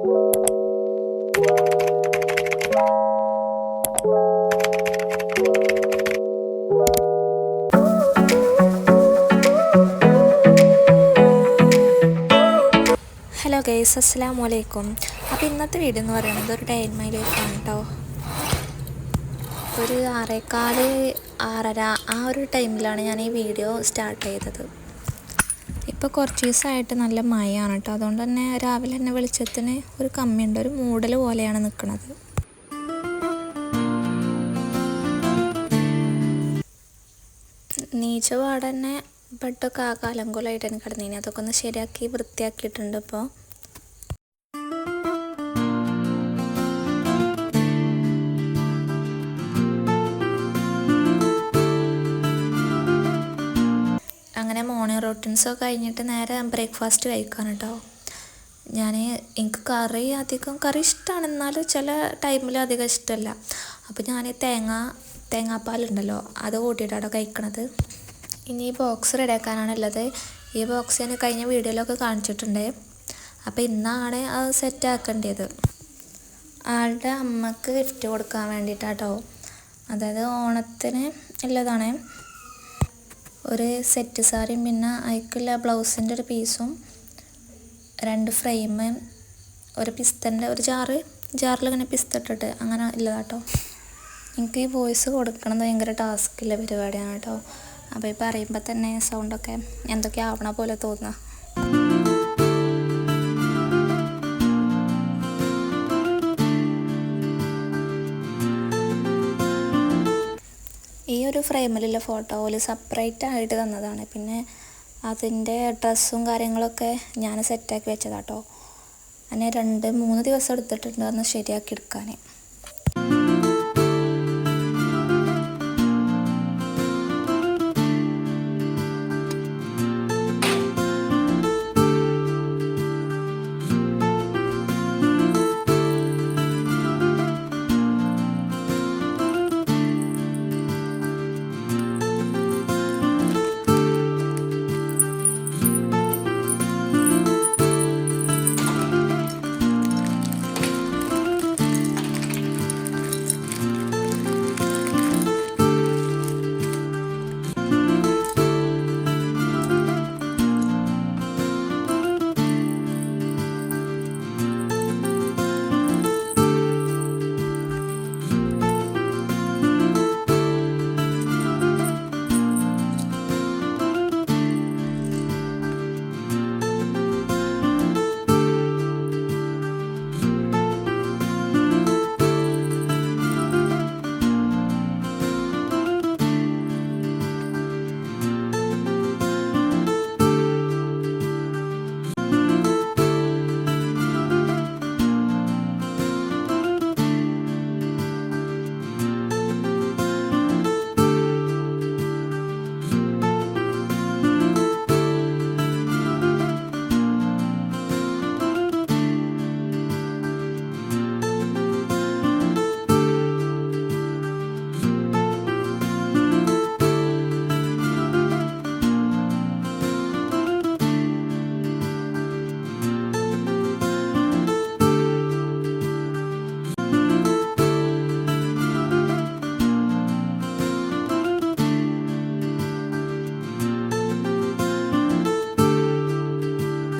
Hello guys, അസ്സലാമു അലൈക്കും. അപ്പോൾ ഇന്നത്തെ വീഡിയോ എന്ന് പറയുന്നത് ഒരു ഡേ ഇൻ മൈ ലൈഫാണ് കേട്ടോ. ഒരു 6:15 6:30 ആ ഒരു ടൈമിലാണ് ഞാൻ ഈ വീഡിയോ സ്റ്റാർട്ട് ചെയ്തത്. ഇപ്പോൾ കുറച്ച് ദിവസമായിട്ട് നല്ല മഴയാണ് കേട്ടോ. അതുകൊണ്ട് തന്നെ രാവിലെ തന്നെ വെളിച്ചത്തിന് ഒരു കമ്മിയുണ്ട്, ഒരു മൂടൽ പോലെയാണ് നിൽക്കുന്നത്. നീച്ചപാട് തന്നെ ബെഡൊക്കെ അലങ്കോലമായിട്ട് എനിക്ക് കിടന്നേനെ. അതൊക്കെ ഒന്ന് ശരിയാക്കി വൃത്തിയാക്കിയിട്ടുണ്ട്. ഇപ്പോൾ അങ്ങനെ മോർണിംഗ് റൊട്ടീൻസൊക്കെ കഴിഞ്ഞിട്ട് നേരെ ബ്രേക്ക്ഫാസ്റ്റ് കഴിക്കാൻ കേട്ടോ. എനിക്ക് അധികം കറി ഇഷ്ടമാണ്, എന്നാലും ചില ടൈമിൽ അധികം ഇഷ്ടമല്ല. അപ്പോൾ ഞാൻ തേങ്ങാപ്പാലുണ്ടല്ലോ, അത് കൂട്ടിയിട്ടാണ് കഴിക്കണത്. ഇനി ഈ ബോക്സ് റെഡിയാക്കാനാണുള്ളത്. ഈ ബോക്സ് ഞാൻ കഴിഞ്ഞ വീഡിയോയിലൊക്കെ കാണിച്ചിട്ടുണ്ട്. അപ്പോൾ ഇന്നാണ് അത് സെറ്റാക്കേണ്ടത്. ആളുടെ അമ്മക്ക് ഗിഫ്റ്റ് കൊടുക്കാൻ വേണ്ടിയിട്ടാട്ടോ. അതായത് ഓണത്തിന് ഉള്ളതാണ്. ഒരു സെറ്റ് സാരിയും പിന്നെ അതിക്കുള്ള ബ്ലൗസിൻ്റെ ഒരു പീസും 2 ഫ്രെയിം, ഒരു പിസ്തൻ്റെ ഒരു ജാറിൽ ഇങ്ങനെ പിസ്ത ഇട്ടിട്ട് അങ്ങനെ ഉള്ളതാട്ടോ. എനിക്ക് ഈ വോയിസ് കൊടുക്കണത് ഭയങ്കര ടാസ്ക്കുള്ള പരിപാടിയാണ് കേട്ടോ. അപ്പോൾ ഈ പറയുമ്പോൾ തന്നെ സൗണ്ടൊക്കെ എന്തൊക്കെ ആവണ പോലെ തോന്നുക. ഈ ഒരു ഫ്രെയിമിലുള്ള ഫോട്ടോ പോലെ സെപ്പറേറ്റ് ആയിട്ട് തന്നതാണ്. പിന്നെ അതിൻ്റെ ഡ്രസ്സും കാര്യങ്ങളൊക്കെ ഞാൻ സെറ്റാക്കി വെച്ചതാട്ടോ. അങ്ങനെ 2-3 ദിവസം എടുത്തിട്ടുണ്ട് അന്ന് ശരിയാക്കി എടുക്കാൻ.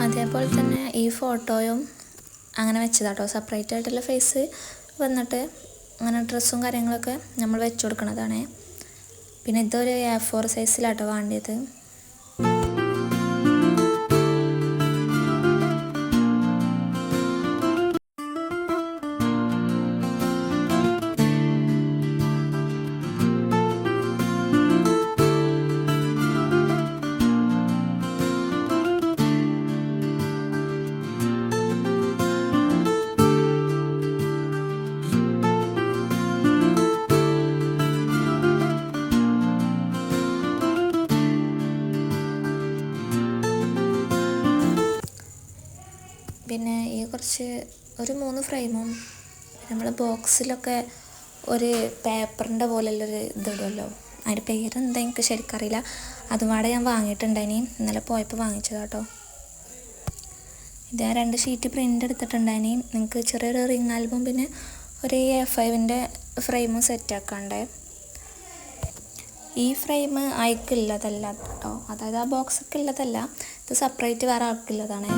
അതേപോലെ തന്നെ ഈ ഫോട്ടോയും അങ്ങനെ വെച്ചതാട്ടോ. സെപ്പറേറ്റ് ആയിട്ടുള്ള ഫേസ് വന്നിട്ട് അങ്ങനെ ഡ്രസ്സും കാര്യങ്ങളൊക്കെ നമ്മൾ വെച്ച് കൊടുക്കണതാണ്. പിന്നെ ഇതൊരു A4 സൈസിലാട്ടോ വേണ്ടിയത്. പിന്നെ ഈ ഒരു 3 ഫ്രെയിമും നമ്മൾ ബോക്സിലൊക്കെ ഒരു പേപ്പറിൻ്റെ പോലെയുള്ളൊരു ഇതിടുമല്ലോ, അതിൻ്റെ പേരെന്താ എനിക്ക് ശരിക്കറിയില്ല. അതുപാടെ ഞാൻ വാങ്ങിയിട്ടുണ്ടായിനി, ഇന്നലെ പോയപ്പോൾ വാങ്ങിച്ചതാട്ടോ. ഇത് ഞാൻ 2 ഷീറ്റ് പ്രിൻ്റ് എടുത്തിട്ടുണ്ടായിനി. നിങ്ങൾക്ക് ചെറിയൊരു റിംഗ് ആൽബം പിന്നെ ഒരു A5-ൻ്റെ ഫ്രെയിമും സെറ്റാക്കാണ്ടേ. ഈ ഫ്രെയിം അയക്കുള്ളതല്ല കേട്ടോ, അതായത് ആ ബോക്സൊക്കെ ഉള്ളതല്ല, ഇത് സെപ്പറേറ്റ് വേറെ ആൾക്കുള്ളതാണ്.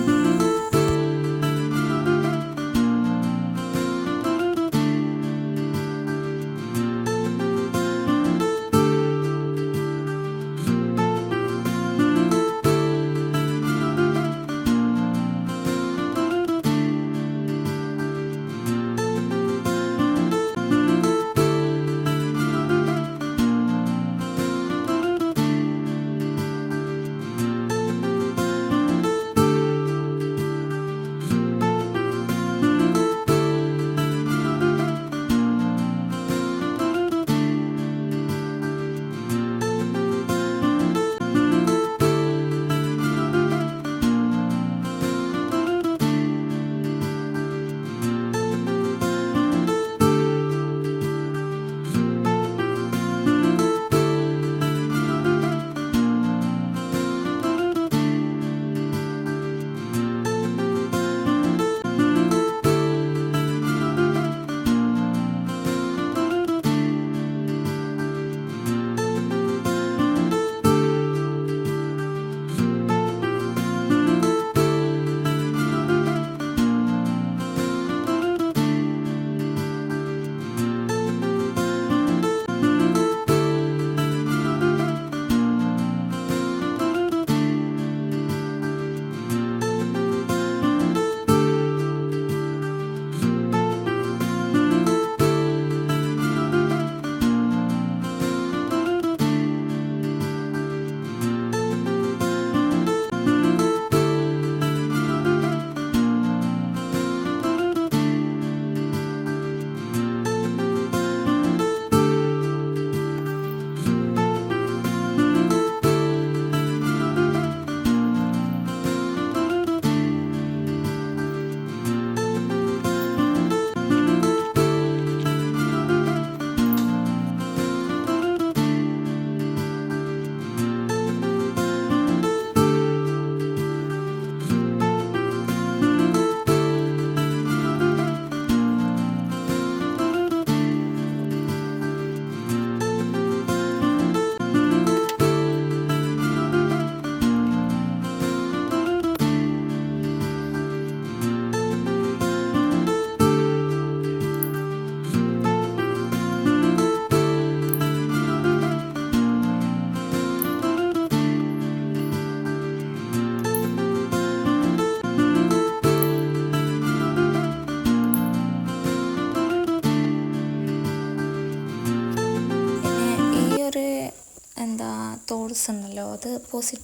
തോട്ട്സ് ഉണ്ടല്ലോ, അത്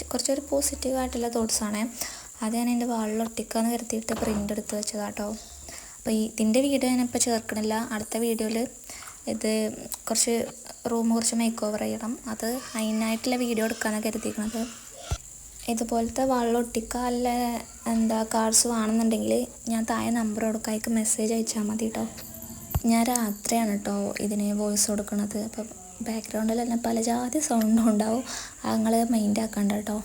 കുറച്ചൊരു പോസിറ്റീവായിട്ടുള്ള തോട്ട്സാണ്. അത് ഞാൻ എൻ്റെ വാളിൽ ഒട്ടിക്കാന്ന് കരുതിയിട്ട് പ്രിൻ്റ് എടുത്ത് വെച്ചതാട്ടോ. അപ്പോൾ ഇതിൻ്റെ വീഡിയോ ഞാനിപ്പോൾ ചേർക്കണില്ല. അടുത്ത വീഡിയോയിൽ ഇത് കുറച്ച് മേക്ക് ഓവർ ചെയ്യണം, അത് അതിനായിട്ടുള്ള വീഡിയോ എടുക്കാനാണ് കരുതിയിരിക്കുന്നത്. ഇതുപോലത്തെ വാളിൽ ഒട്ടിക്കാനുള്ള കാർഡ്സ് വേണമെന്നുണ്ടെങ്കിൽ ഞാൻ താഴെ നമ്പർ കൊടുക്കാം, അതിലേക്ക് മെസ്സേജ് അയച്ചാൽ മതി കേട്ടോ. ഞാൻ രാത്രിയാണ് കേട്ടോ ഇതിന് വോയിസ് കൊടുക്കുന്നത്. അപ്പം ബാക്ക്ഗ്രൗണ്ടിൽ തന്നെ പല ജാതി സൗണ്ടും ഉണ്ടാവും, അത് നിങ്ങൾ മൈൻഡ് ആക്കണ്ട കേട്ടോ.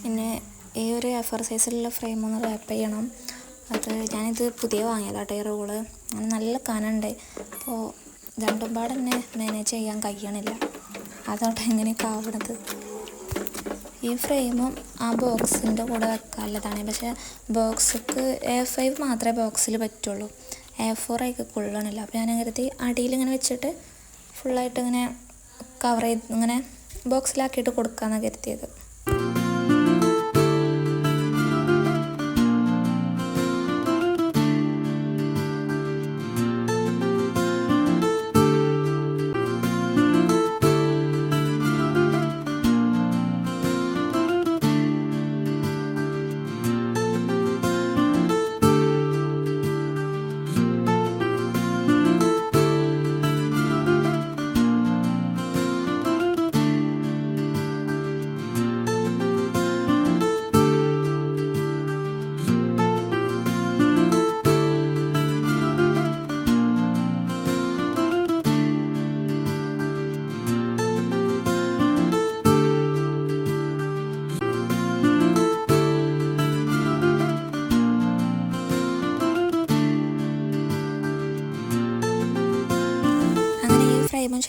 പിന്നെ ഈ ഒരു A4 സൈസിലുള്ള ഫ്രെയിം ഒന്ന് റാപ്പ് ചെയ്യണം. അത് ഞാനിത് പുതിയ വാങ്ങിയതാട്ടോ ഈ റോള്. നല്ല കനമുണ്ട്, അപ്പോൾ രണ്ടും പാടെ തന്നെ മാനേജ് ചെയ്യാൻ കഴിയണില്ല, അതോട്ടെ എങ്ങനെയൊക്കെ ആവണത്. ഈ ഫ്രെയിമും ആ ബോക്സിൻ്റെ കൂടെ വെക്കാനുള്ളതാണ്, പക്ഷേ ബോക്സിക്ക് A5 മാത്രമേ ബോക്സിൽ പറ്റുള്ളൂ, A4 ആയിക്ക് കൊള്ളണില്ല. അപ്പോൾ ഞാൻ കരുതി അടിയിലിങ്ങനെ വെച്ചിട്ട് ഫുള്ളായിട്ട് ഇങ്ങനെ കവർ ചെയ്ത് ഇങ്ങനെ ബോക്സിലാക്കിയിട്ട് കൊടുക്കാമെന്നാണ് കരുതിയത്.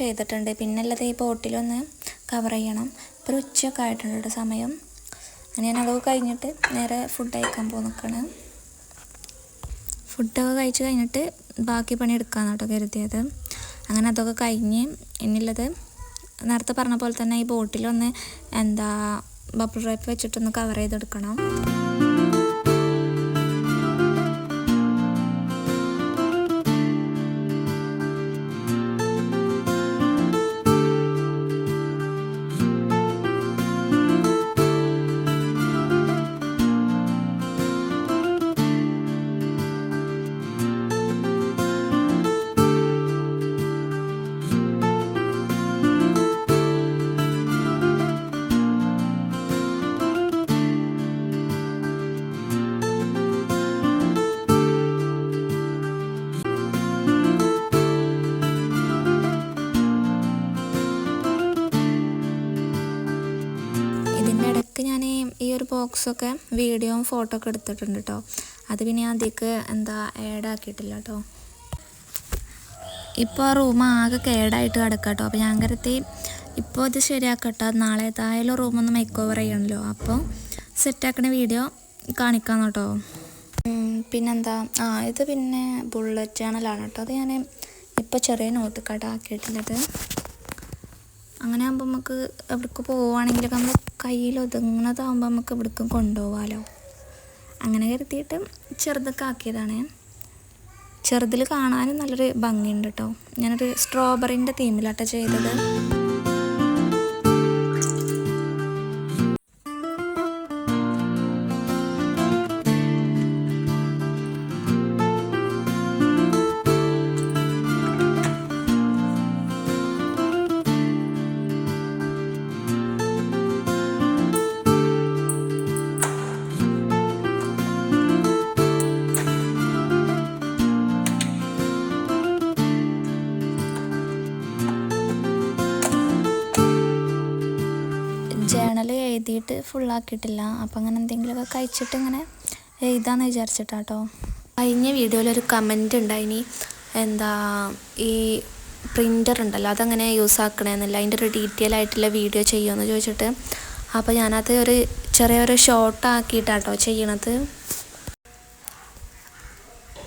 ചെയ്തിട്ടുണ്ട്. പിന്നെ ഉള്ളത് ഈ ബോട്ടിലൊന്ന് കവർ ചെയ്യണം. ഇപ്പോൾ ഉച്ചയൊക്കെ ആയിട്ടുണ്ട് കേട്ടോ സമയം. അങ്ങനെ ഞാൻ അതൊക്കെ കഴിഞ്ഞിട്ട് നേരെ ഫുഡ് കഴിക്കാൻ പോയി നിൽക്കുകയാണ്. ഫുഡൊക്കെ കഴിച്ച് കഴിഞ്ഞിട്ട് ബാക്കി പണി എടുക്കാമെന്ന് കേട്ടോ കരുതിയത്. അങ്ങനെ അതൊക്കെ കഴിഞ്ഞ് ഇനിയുള്ളത് നേരത്തെ പറഞ്ഞ പോലെ തന്നെ ഈ ബോട്ടിലൊന്ന് ബബിൾ റാപ്പ് വെച്ചിട്ടൊന്ന് കവർ ചെയ്തെടുക്കണം. ഞാൻ ഈ ഒരു ബോക്സൊക്കെ വീഡിയോയും ഫോട്ടോ ഒക്കെ എടുത്തിട്ടുണ്ട് കേട്ടോ. അത് പിന്നെ അതിലേക്ക് ആഡ് ആക്കിയിട്ടില്ല കേട്ടോ. ഇപ്പോൾ ആ റൂം ആകെ കേടായിട്ട് കിടക്കാം കേട്ടോ. അപ്പോൾ ഞാൻ കരുതി ഇപ്പോൾ ഇത് ശരിയാക്കട്ടോ, നാളെ ഏതായാലും റൂമൊന്ന് മേക്ക് ഓവർ ചെയ്യണമല്ലോ, അപ്പോൾ സെറ്റാക്കണ വീഡിയോ കാണിക്കാം കേട്ടോ. പിന്നെന്താ ഇത് പിന്നെ ബുള്ളറ്റ് ചാനലാണ് കേട്ടോ. അത് ഞാൻ ഇപ്പോൾ ചെറിയ നോട്ട് കട ആക്കിയിട്ടുള്ളത്. അങ്ങനെ ആകുമ്പോൾ നമുക്ക് എവിടേക്ക് പോവുകയാണെങ്കിലൊക്കെ നമ്മൾ കയ്യിൽ ഒതുങ്ങുന്നതാകുമ്പോൾ നമുക്ക് എവിടേക്കും കൊണ്ടുപോകാമല്ലോ. അങ്ങനെ കരുതിയിട്ട് ചെറുതൊക്കെ ആക്കിയതാണ്. ചെറുതിൽ കാണാനും നല്ലൊരു ഭംഗിയുണ്ട് കേട്ടോ. ഞാനൊരു സ്ട്രോബെറിൻ്റെ തീമിലാട്ടോ ചെയ്തത്. ജേണൽ എഴുതിയിട്ട് ഫുള്ളാക്കിയിട്ടില്ല. അപ്പം അങ്ങനെ എന്തെങ്കിലുമൊക്കെ കഴിച്ചിട്ട് ഇങ്ങനെ എഴുതാമെന്ന് വിചാരിച്ചിട്ടാട്ടോ. കഴിഞ്ഞ വീഡിയോയിലൊരു കമൻറ്റ് ഉണ്ടായിനി, ഈ പ്രിൻ്റർ ഉണ്ടല്ലോ അതെങ്ങനെ യൂസ് ആക്കണമെന്നില്ല, അതിൻ്റെ ഒരു ഡീറ്റെയിൽ ആയിട്ടുള്ള വീഡിയോ ചെയ്യുമെന്ന് ചോദിച്ചിട്ട്. അപ്പോൾ ഞാനത് ചെറിയൊരു ഷോർട്ട് ആക്കിയിട്ടാട്ടോ ചെയ്യണത്.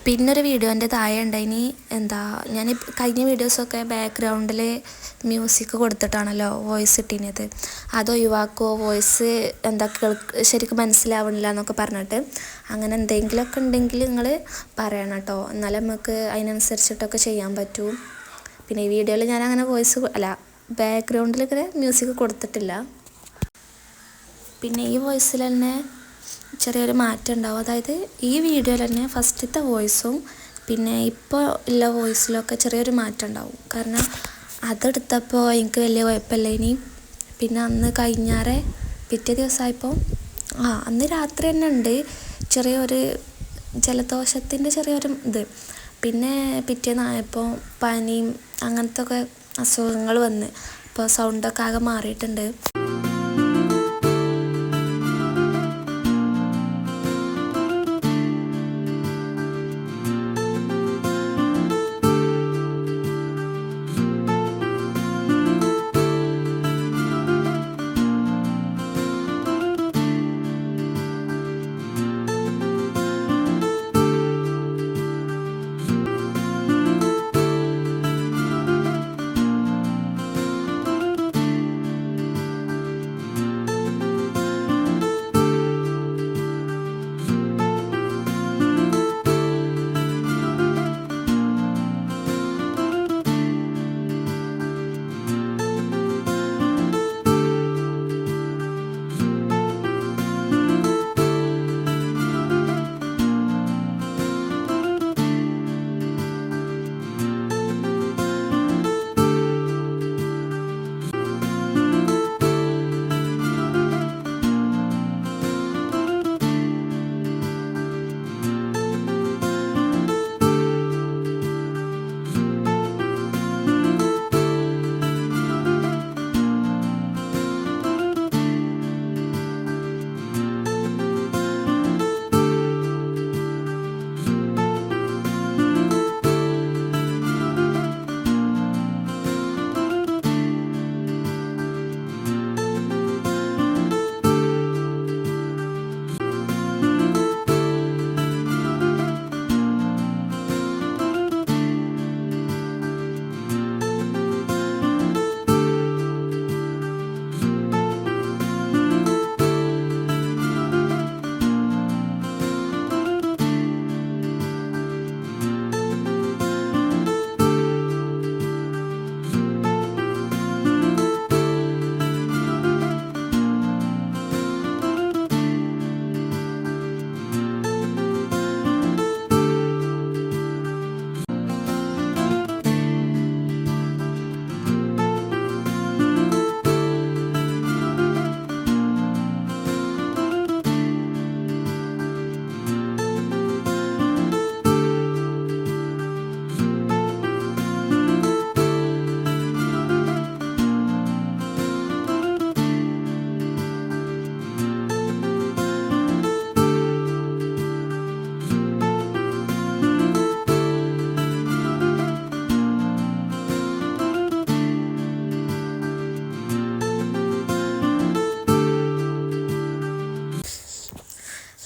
പിന്നൊരു വീഡിയോൻ്റെ താഴെ ഉണ്ടായിനി ഞാൻ കഴിഞ്ഞ വീഡിയോസൊക്കെ ബാക്ക്ഗ്രൗണ്ടിൽ മ്യൂസിക് കൊടുത്തിട്ടാണല്ലോ വോയിസ് ഇട്ടിരുന്നത്. അത് ഒഴിവാക്കുമോ, വോയിസ് ശരിക്കും മനസ്സിലാവണില്ല എന്നൊക്കെ പറഞ്ഞിട്ട്. അങ്ങനെ എന്തെങ്കിലുമൊക്കെ ഉണ്ടെങ്കിൽ നിങ്ങൾ പറയണം കേട്ടോ, എന്നാലും നമുക്ക് അതിനനുസരിച്ചിട്ടൊക്കെ ചെയ്യാൻ പറ്റൂ. പിന്നെ ഈ വീഡിയോയിൽ ഞാൻ അങ്ങനെ ബാക്ക്ഗ്രൗണ്ടിൽ ഇങ്ങനെ മ്യൂസിക് കൊടുത്തിട്ടില്ല. പിന്നെ ഈ വോയിസിൽ തന്നെ ചെറിയൊരു മാറ്റം ഉണ്ടാവും. അതായത് ഈ വീഡിയോയിൽ തന്നെ ഫസ്റ്റത്തെ വോയിസും പിന്നെ ഇപ്പോൾ ഉള്ള വോയിസിലൊക്കെ ചെറിയൊരു മാറ്റം ഉണ്ടാവും. കാരണം അതെടുത്തപ്പോൾ എനിക്ക് വലിയ കുഴപ്പമില്ല. ഇനി പിന്നെ അന്ന് പിറ്റേ ദിവസമായപ്പോൾ അന്ന് രാത്രി തന്നെ ഉണ്ട് ചെറിയൊരു ജലദോഷത്തിൻ്റെ ചെറിയൊരു ഇത്. പിന്നെ പിറ്റേന്നായപ്പോൾ പനിയും അങ്ങനത്തെ ഒക്കെ അസുഖങ്ങൾ വന്ന് ഇപ്പോൾ സൗണ്ടൊക്കെ ആകെ മാറിയിട്ടുണ്ട്.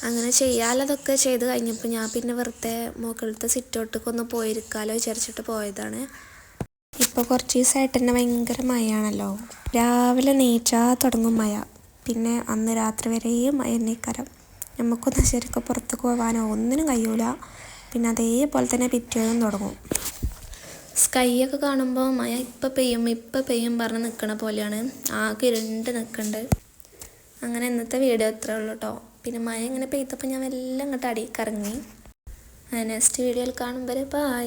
അങ്ങനെ ചെയ്യാനുള്ളതൊക്കെ ചെയ്ത് കഴിഞ്ഞപ്പോൾ ഞാൻ പിന്നെ വെറുതെ മുകളിലത്തെ സിറ്റൗട്ടിലേക്ക് ഒന്ന് പോയിരിക്കാമല്ലോ വിചാരിച്ചിട്ട് പോയതാണ്. ഇപ്പോൾ കുറച്ച് ദിവസമായിട്ട് തന്നെ ഭയങ്കര മഴയാണല്ലോ. രാവിലെ നീച്ചാൽ തുടങ്ങും മഴ, പിന്നെ അന്ന് രാത്രി വരെയും മഴ എണ്ണീക്കരം. നമുക്കൊന്ന് ശരിക്കും പുറത്തേക്ക് പോകാനോ ഒന്നിനും കഴിയൂല. പിന്നെ അതേപോലെ തന്നെ പിറ്റേന്നും തുടങ്ങും. സ്കൈയൊക്കെ കാണുമ്പോൾ മഴ ഇപ്പം പെയ്യും പറഞ്ഞ് നിൽക്കണ പോലെയാണ്. ആകെ ഇരുണ്ട് നിൽക്കുന്നുണ്ട്. അങ്ങനെ ഇന്നത്തെ വീഡിയോ ഇത്രേ ഉള്ളൂ കേട്ടോ. പിന്നെ മഴ ഇങ്ങനെ പെയ്തപ്പോൾ ഞാൻ എല്ലാം ഇങ്ങോട്ട് അടിയിലേക്ക് ഇറങ്ങി. നെക്സ്റ്റ് വീഡിയോയിൽ കാണുമ്പോൾ ബൈ.